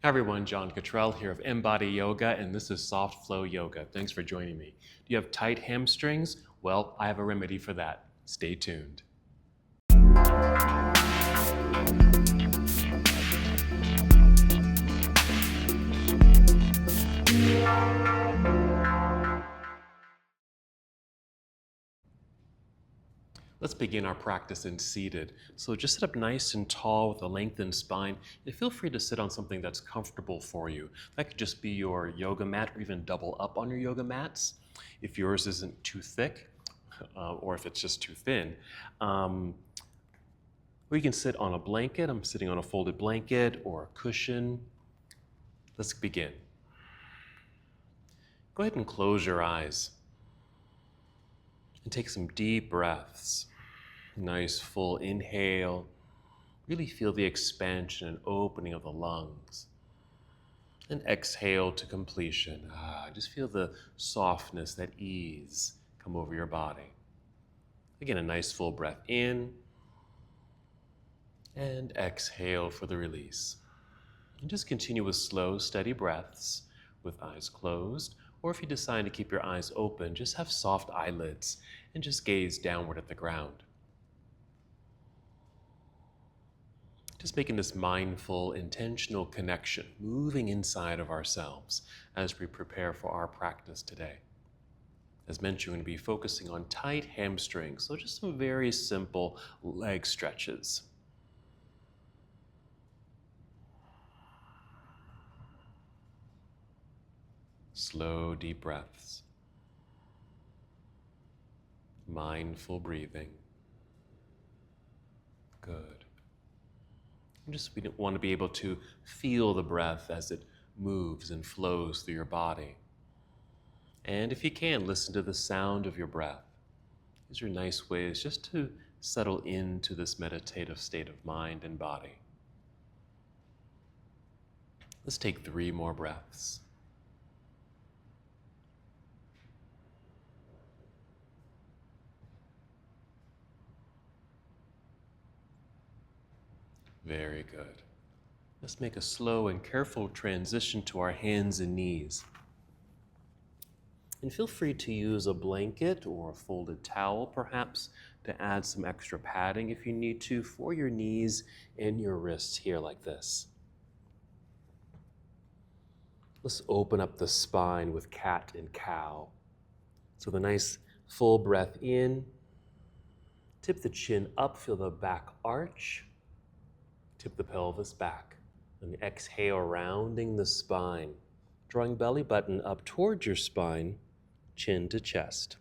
Hi everyone, John Cottrell here of MBODY Yoga, and this is Soft Flow Yoga. Thanks for joining me. Do you have tight hamstrings? Well, I have a remedy for that. Stay tuned. Let's begin our practice in seated. So just sit up nice and tall with a lengthened spine, and feel free to sit on something that's comfortable for you. That could just be your yoga mat, or even double up on your yoga mats if yours isn't too thick, or if it's just too thin. Or you can sit on a blanket. I'm sitting on a folded blanket or a cushion. Let's begin. Go ahead and close your eyes and take some deep breaths. Nice full inhale. Really feel the expansion and opening of the lungs. And exhale to completion. Just feel the softness, that ease come over your body. Again, a nice full breath in. And exhale for the release. And just continue with slow, steady breaths with eyes closed. Or if you decide to keep your eyes open, just have soft eyelids and just gaze downward at the ground. Just making this mindful, intentional connection, moving inside of ourselves as we prepare for our practice today. As mentioned, we're going to be focusing on tight hamstrings, so just some very simple leg stretches. Slow, deep breaths. Mindful breathing. Good. We want to be able to feel the breath as it moves and flows through your body. And if you can, listen to the sound of your breath. These are nice ways just to settle into this meditative state of mind and body. Let's take 3 more breaths. Very good. Let's make a slow and careful transition to our hands and knees. And feel free to use a blanket or a folded towel, perhaps, to add some extra padding if you need to for your knees and your wrists here like this. Let's open up the spine with cat and cow. So the nice full breath in, tip the chin up, feel the back arch. Tip the pelvis back, and exhale, rounding the spine, drawing belly button up towards your spine, chin to chest.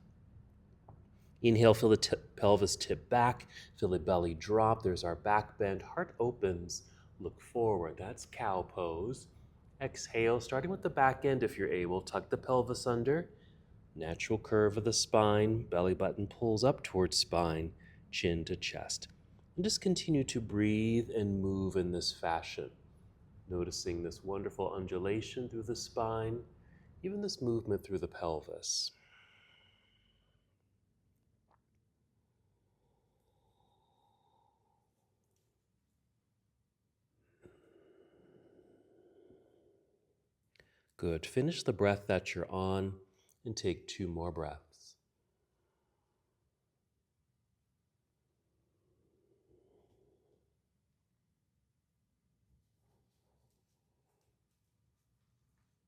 Inhale, feel the pelvis tip back, feel the belly drop. There's our back bend, heart opens, look forward. That's cow pose. Exhale, starting with the back end if you're able, tuck the pelvis under, natural curve of the spine, belly button pulls up towards spine, chin to chest. And just continue to breathe and move in this fashion, noticing this wonderful undulation through the spine, even this movement through the pelvis. Good. Finish the breath that you're on and take 2 more breaths.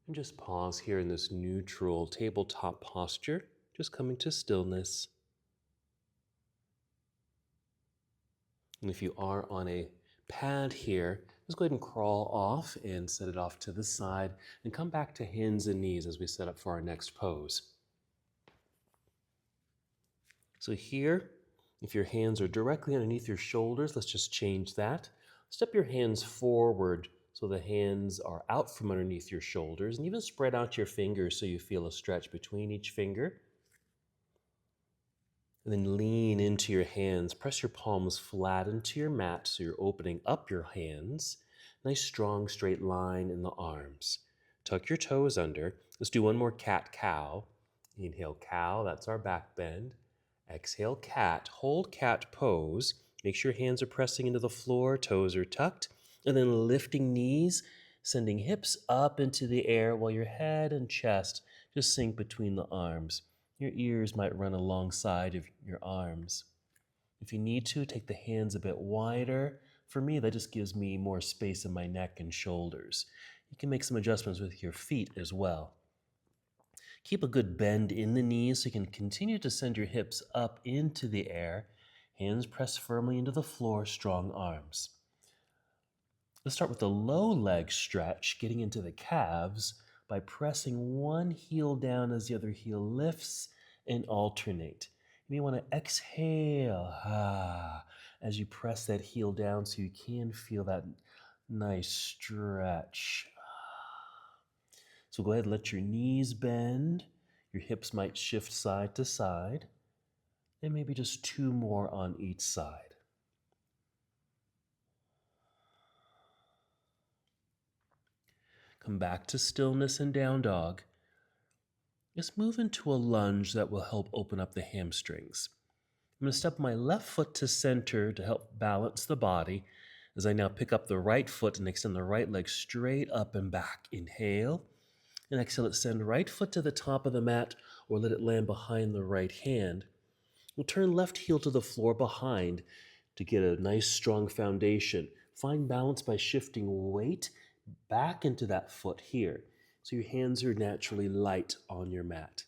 And just pause here in this neutral tabletop posture, just coming to stillness. And if you are on a pad here, just go ahead and crawl off and set it off to the side and come back to hands and knees as we set up for our next pose. So here, if your hands are directly underneath your shoulders, let's just change that. Step your hands forward so the hands are out from underneath your shoulders, and even spread out your fingers so you feel a stretch between each finger. And then lean into your hands. Press your palms flat into your mat so you're opening up your hands. Nice strong straight line in the arms. Tuck your toes under. Let's do one more cat-cow. Inhale cow, that's our back bend. Exhale cat, hold cat pose. Make sure your hands are pressing into the floor, toes are tucked. And then lifting knees, sending hips up into the air while your head and chest just sink between the arms. Your ears might run alongside of your arms. If you need to, take the hands a bit wider. For me, that just gives me more space in my neck and shoulders. You can make some adjustments with your feet as well. Keep a good bend in the knees so you can continue to send your hips up into the air. Hands press firmly into the floor, strong arms. Let's start with the low leg stretch, getting into the calves by pressing one heel down as the other heel lifts and alternate. You may want to exhale as you press that heel down so you can feel that nice stretch. So go ahead and let your knees bend. Your hips might shift side to side. And maybe just 2 more on each side. Come back to stillness and down dog. Just move into a lunge that will help open up the hamstrings. I'm going to step my left foot to center to help balance the body as I now pick up the right foot and extend the right leg straight up and back. Inhale, and exhale, extend right foot to the top of the mat or let it land behind the right hand. We'll turn left heel to the floor behind to get a nice strong foundation. Find balance by shifting weight back into that foot here. So your hands are naturally light on your mat.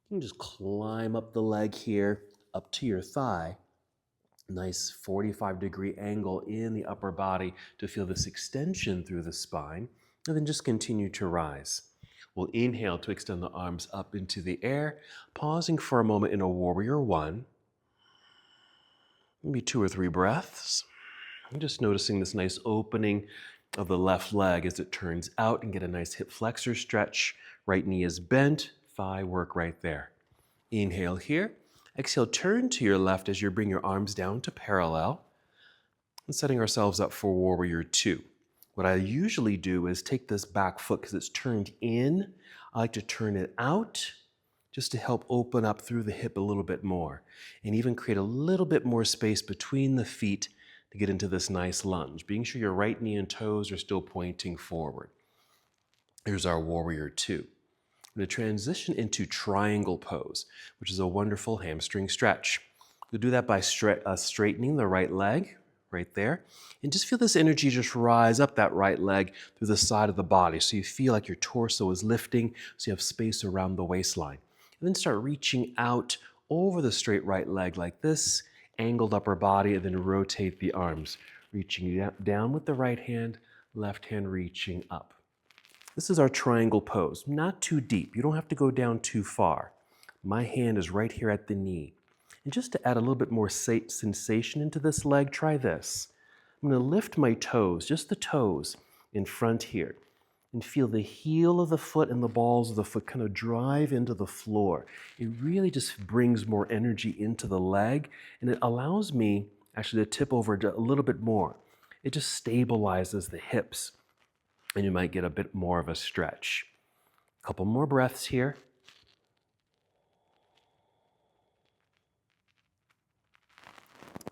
You can just climb up the leg here, up to your thigh. Nice 45-degree angle in the upper body to feel this extension through the spine. And then just continue to rise. We'll inhale to extend the arms up into the air, pausing for a moment in a warrior one. Maybe 2 or 3 breaths. I'm just noticing this nice opening of the left leg as it turns out and get a nice hip flexor stretch. Right knee is bent, thigh work right there. Inhale here. Exhale, turn to your left as you bring your arms down to parallel. And setting ourselves up for warrior 2. What I usually do is take this back foot because it's turned in. I like to turn it out just to help open up through the hip a little bit more and even create a little bit more space between the feet to get into this nice lunge, being sure your right knee and toes are still pointing forward. Here's our warrior 2. I'm going to transition into triangle pose, which is a wonderful hamstring stretch. We'll do that by straightening the right leg right there, and just feel this energy just rise up that right leg through the side of the body so you feel like your torso is lifting so you have space around the waistline. And then start reaching out over the straight right leg like this, angled upper body, and then rotate the arms, reaching down with the right hand, left hand reaching up. This is our triangle pose, not too deep. You don't have to go down too far. My hand is right here at the knee. And just to add a little bit more sensation into this leg, try this. I'm going to lift my toes, just the toes, in front here, and feel the heel of the foot and the balls of the foot kind of drive into the floor. It really just brings more energy into the leg, and it allows me actually to tip over a little bit more. It just stabilizes the hips, and you might get a bit more of a stretch. A couple more breaths here.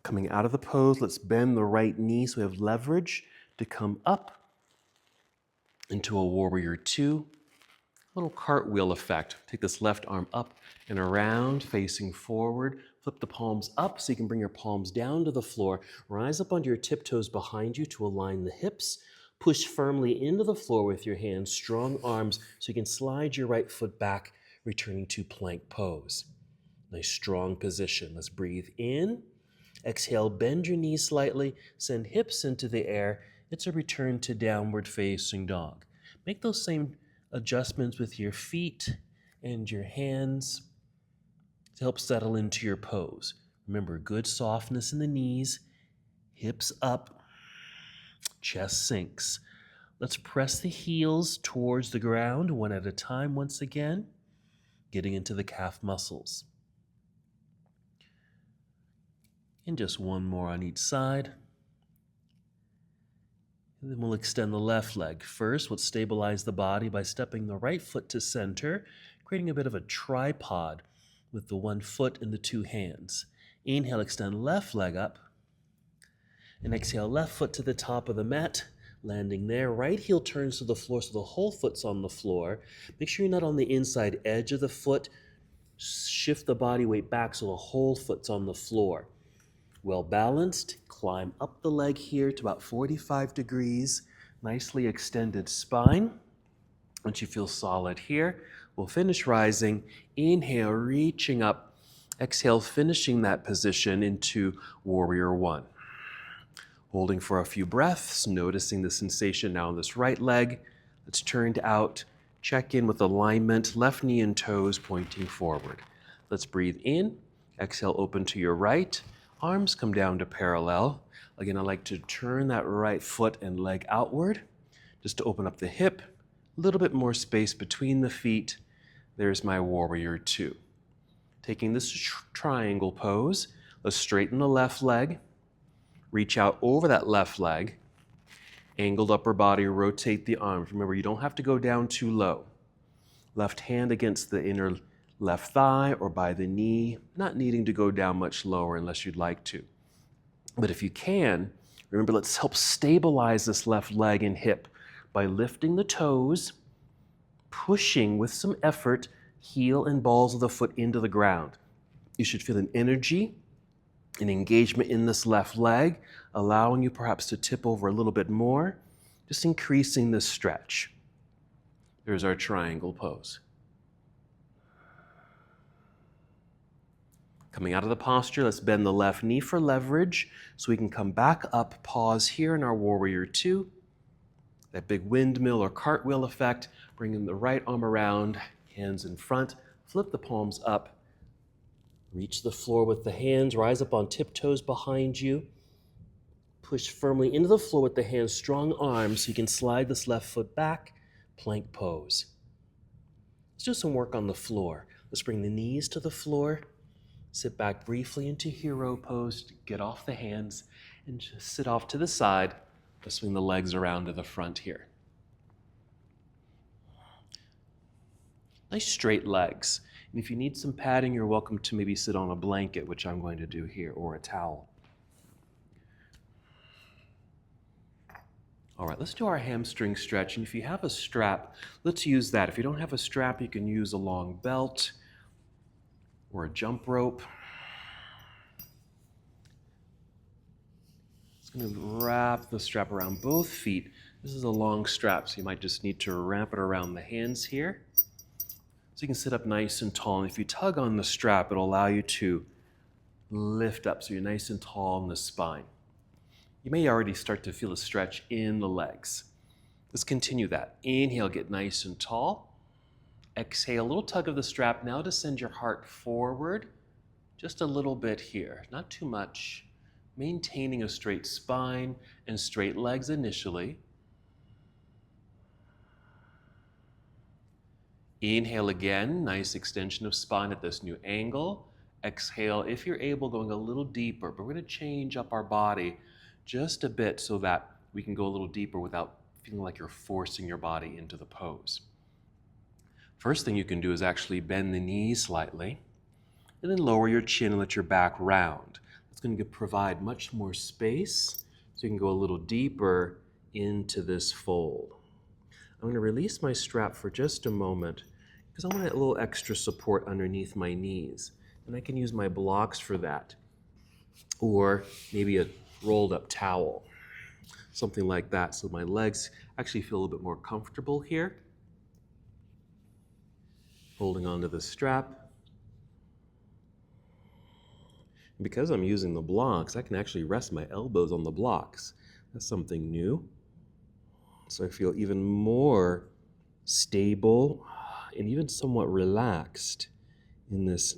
Coming out of the pose, let's bend the right knee so we have leverage to come up into a warrior 2. A little cartwheel effect. Take this left arm up and around, facing forward. Flip the palms up so you can bring your palms down to the floor. Rise up onto your tiptoes behind you to align the hips. Push firmly into the floor with your hands, strong arms, so you can slide your right foot back, returning to plank pose. Nice strong position. Let's breathe in. Exhale, bend your knees slightly, send hips into the air. It's a return to downward facing dog. Make those same adjustments with your feet and your hands to help settle into your pose. Remember, good softness in the knees, hips up, chest sinks. Let's press the heels towards the ground one at a time once again, getting into the calf muscles. And just one more on each side. And then we'll extend the left leg. First, we'll stabilize the body by stepping the right foot to center, creating a bit of a tripod with the one foot and the 2 hands. Inhale, extend left leg up. And exhale, left foot to the top of the mat. Landing there, right heel turns to the floor so the whole foot's on the floor. Make sure you're not on the inside edge of the foot. Shift the body weight back so the whole foot's on the floor. Well balanced, climb up the leg here to about 45 degrees. Nicely extended spine. Once you feel solid here, we'll finish rising. Inhale, reaching up. Exhale, finishing that position into Warrior One. Holding for a few breaths, noticing the sensation now in this right leg. It's turned out. Check in with alignment, left knee and toes pointing forward. Let's breathe in. Exhale, open to your right. Arms come down to parallel. Again, I like to turn that right foot and leg outward just to open up the hip. A little bit more space between the feet. There's my Warrior Two. Taking this triangle pose, let's straighten the left leg. Reach out over that left leg. Angled upper body, rotate the arms. Remember, you don't have to go down too low. Left hand against the inner left thigh or by the knee, not needing to go down much lower unless you'd like to. But if you can, remember, let's help stabilize this left leg and hip by lifting the toes, pushing with some effort, heel and balls of the foot into the ground. You should feel an energy, an engagement in this left leg, allowing you perhaps to tip over a little bit more, just increasing the stretch. There's our triangle pose. Coming out of the posture, let's bend the left knee for leverage so we can come back up, pause here in our Warrior Two. That big windmill or cartwheel effect, bringing the right arm around, hands in front, flip the palms up, reach the floor with the hands, rise up on tiptoes behind you, push firmly into the floor with the hands, strong arms so you can slide this left foot back, plank pose. Let's do some work on the floor. Let's bring the knees to the floor, sit back briefly into hero pose, get off the hands, and just sit off to the side. Let's swing the legs around to the front here. Nice straight legs. And if you need some padding, you're welcome to maybe sit on a blanket, which I'm going to do here, or a towel. All right, let's do our hamstring stretch. And if you have a strap, let's use that. If you don't have a strap, you can use a long belt or a jump rope. Going to wrap the strap around both feet. This is a long strap, so you might just need to wrap it around the hands here. So you can sit up nice and tall. And if you tug on the strap, it'll allow you to lift up so you're nice and tall in the spine. You may already start to feel a stretch in the legs. Let's continue that. Inhale, get nice and tall. Exhale, a little tug of the strap. Now to send your heart forward just a little bit here, not too much. Maintaining a straight spine and straight legs initially. Inhale again, nice extension of spine at this new angle. Exhale, if you're able, going a little deeper, but we're going to change up our body just a bit so that we can go a little deeper without feeling like you're forcing your body into the pose. First thing you can do is actually bend the knees slightly, and then lower your chin and let your back round. It's going to provide much more space so you can go a little deeper into this fold. I'm going to release my strap for just a moment because I want a little extra support underneath my knees. And I can use my blocks for that, or maybe a rolled up towel, something like that, so my legs actually feel a little bit more comfortable here. Holding onto the strap. Because I'm using the blocks, I can actually rest my elbows on the blocks. That's something new. So I feel even more stable and even somewhat relaxed in this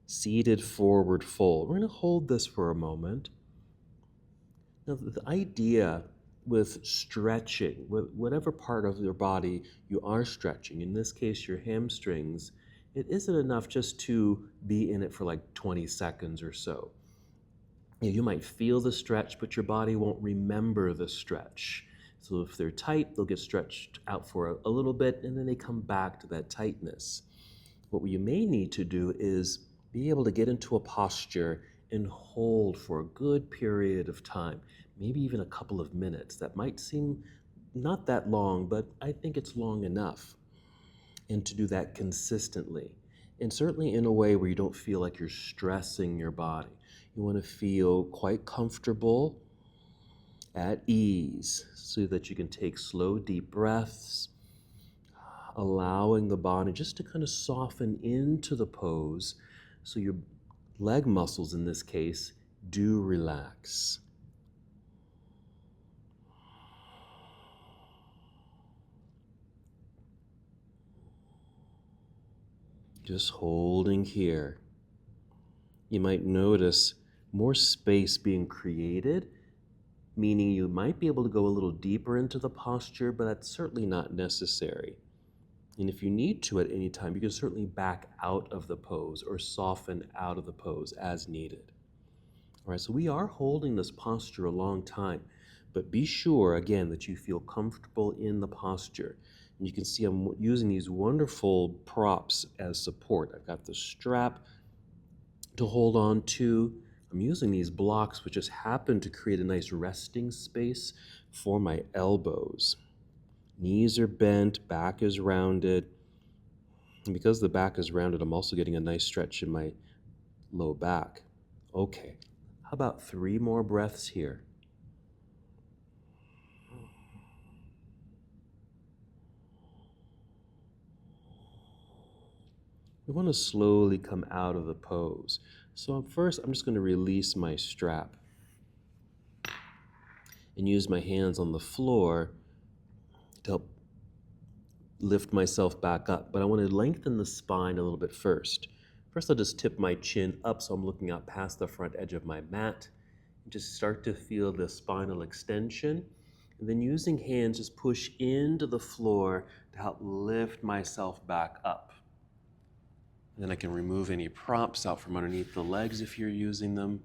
seated forward fold. We're going to hold this for a moment. Now, the idea with stretching, whatever part of your body you are stretching, in this case your hamstrings, it isn't enough just to be in it for like 20 seconds or so. You might feel the stretch, but your body won't remember the stretch. So if they're tight, they'll get stretched out for a little bit, and then they come back to that tightness. What you may need to do is be able to get into a posture and hold for a good period of time, maybe even a couple of minutes. That might seem not that long, but I think it's long enough. And to do that consistently. And certainly in a way where you don't feel like you're stressing your body. You want to feel quite comfortable, at ease, so that you can take slow, deep breaths, allowing the body just to kind of soften into the pose so your leg muscles in this case do relax. Just holding here. You might notice more space being created, meaning you might be able to go a little deeper into the posture, but that's certainly not necessary. And if you need to at any time, you can certainly back out of the pose or soften out of the pose as needed. All right, so we are holding this posture a long time, but be sure, again, that you feel comfortable in the posture. And you can see I'm using these wonderful props as support. I've got the strap to hold on to. I'm using these blocks, which just happen to create a nice resting space for my elbows. Knees are bent, back is rounded. And because the back is rounded, I'm also getting a nice stretch in my low back. Okay, how about 3 more breaths here? We want to slowly come out of the pose. So first, I'm just going to release my strap and use my hands on the floor to help lift myself back up. But I want to lengthen the spine a little bit first. First, I'll just tip my chin up so I'm looking out past the front edge of my mat. And just start to feel the spinal extension. And then using hands, just push into the floor to help lift myself back up. And then I can remove any props out from underneath the legs if you're using them.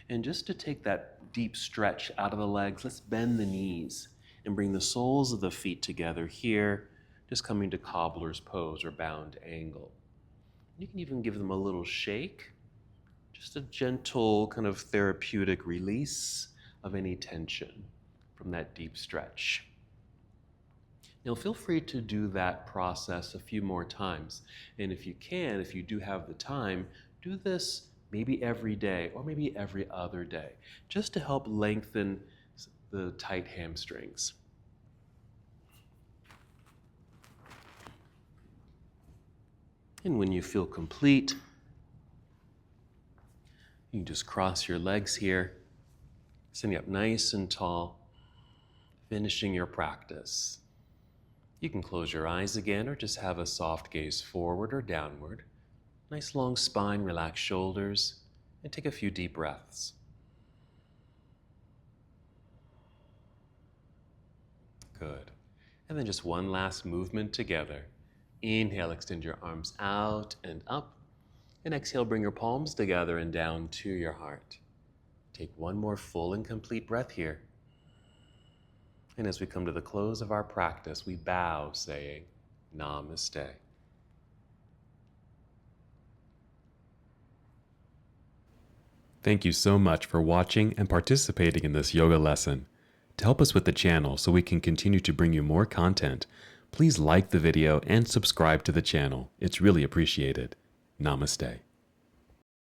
And just to take that deep stretch out of the legs, let's bend the knees and bring the soles of the feet together here, just coming to cobbler's pose or bound angle. You can even give them a little shake, just a gentle kind of therapeutic release of any tension from that deep stretch. Now feel free to do that process a few more times. And if you can, if you do have the time, do this maybe every day or maybe every other day, just to help lengthen the tight hamstrings. And when you feel complete, you can just cross your legs here, sitting up nice and tall, finishing your practice. You can close your eyes again or just have a soft gaze forward or downward. Nice long spine, relaxed shoulders, and take a few deep breaths. Good. And then just one last movement together. Inhale, extend your arms out and up. And exhale, bring your palms together and down to your heart. Take one more full and complete breath here. And as we come to the close of our practice, we bow, saying, Namaste. Thank you so much for watching and participating in this yoga lesson. To help us with the channel so we can continue to bring you more content, please like the video and subscribe to the channel. It's really appreciated. Namaste.